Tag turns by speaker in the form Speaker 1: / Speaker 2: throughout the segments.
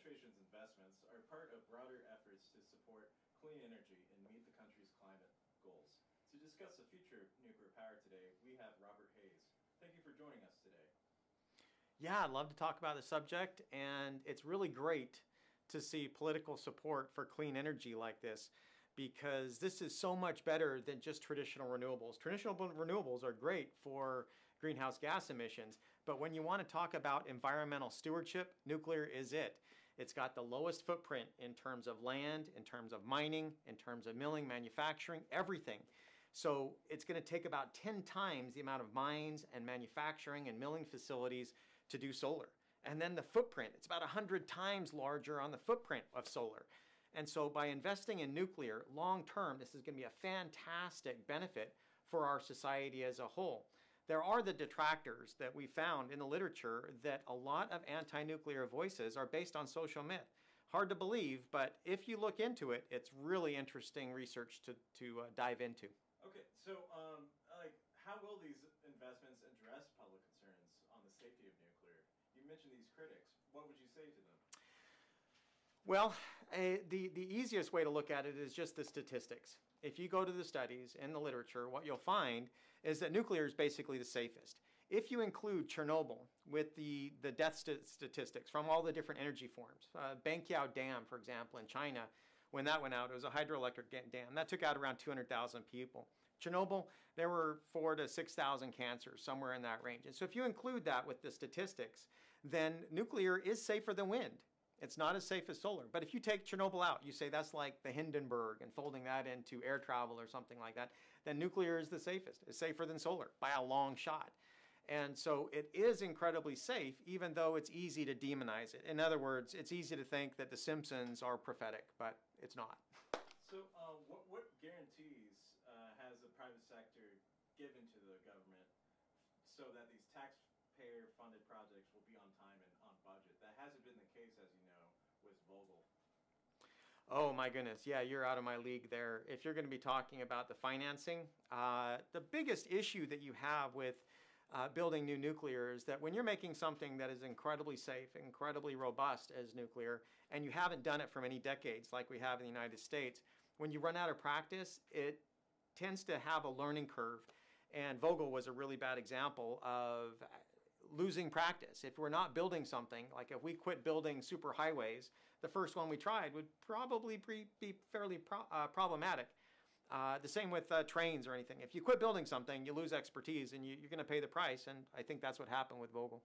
Speaker 1: administration's investments are part of broader efforts to support clean energy and meet the country's climate goals. To discuss the future of nuclear power today, we have Robert Hayes. Thank you for joining us today.
Speaker 2: Yeah, I'd love to talk about the subject, and it's really great to see political support for clean energy like this, because this is so much better than just traditional renewables. Traditional renewables are great for greenhouse gas emissions, but when you want to talk about environmental stewardship, nuclear is it. It's got the lowest footprint in terms of land, in terms of mining, in terms of milling, manufacturing, everything. So it's going to take about 10 times the amount of mines and manufacturing and milling facilities to do solar. And then the footprint, it's about 100 times larger on the footprint of solar. And so by investing in nuclear long term, this is going to be a fantastic benefit for our society as a whole. There are the detractors that we found in the literature that a lot of anti-nuclear voices are based on social myth. Hard to believe, but if you look into it, it's really interesting research to dive into.
Speaker 1: Okay, so how will these investments address public concerns on the safety of nuclear? You mentioned these critics. What would you say to them?
Speaker 2: Well, the easiest way to look at it is just the statistics. If you go to the studies and the literature, what you'll find is that nuclear is basically the safest. If you include Chernobyl with the death statistics from all the different energy forms, Banqiao Dam, for example, in China, when that went out, it was a hydroelectric dam. That took out around 200,000 people. Chernobyl, there were 4,000 to 6,000 cancers, somewhere in that range. And so if you include that with the statistics, then nuclear is safer than wind. It's not as safe as solar. But if you take Chernobyl out, you say that's like the Hindenburg and folding that into air travel or something like that, then nuclear is the safest. It's safer than solar by a long shot. And so it is incredibly safe, even though it's easy to demonize it. In other words, it's easy to think that the Simpsons are prophetic, but it's not.
Speaker 1: So what guarantees has the private sector given to the government so that these taxpayer-funded projects will be on time and on budget? That hasn't been the case, as you know, with Vogtle.
Speaker 2: Oh my goodness, yeah, you're out of my league there. If you're going to be talking about the financing, the biggest issue that you have with building new nuclear is that when you're making something that is incredibly safe, incredibly robust as nuclear, and you haven't done it for many decades like we have in the United States, when you run out of practice, it tends to have a learning curve. And Vogtle was a really bad example of losing practice. If we're not building something, like if we quit building superhighways, the first one we tried would probably be fairly problematic. The same with trains or anything. If you quit building something, you lose expertise and you're going to pay the price, and I think that's what happened with Vogtle.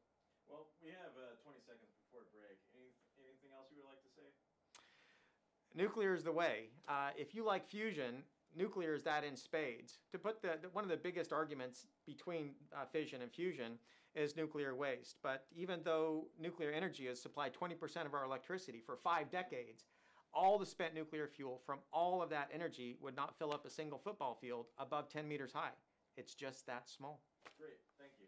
Speaker 1: Well, we have 20 seconds before break. Anything else you would like to say?
Speaker 2: Nuclear is the way. If you like fusion, nuclear is that in spades. To put one of the biggest arguments between fission and fusion is nuclear waste. But even though nuclear energy has supplied 20% of our electricity for 5 decades, all the spent nuclear fuel from all of that energy would not fill up a single football field above 10 meters high. It's just that small.
Speaker 1: Great. Thank you.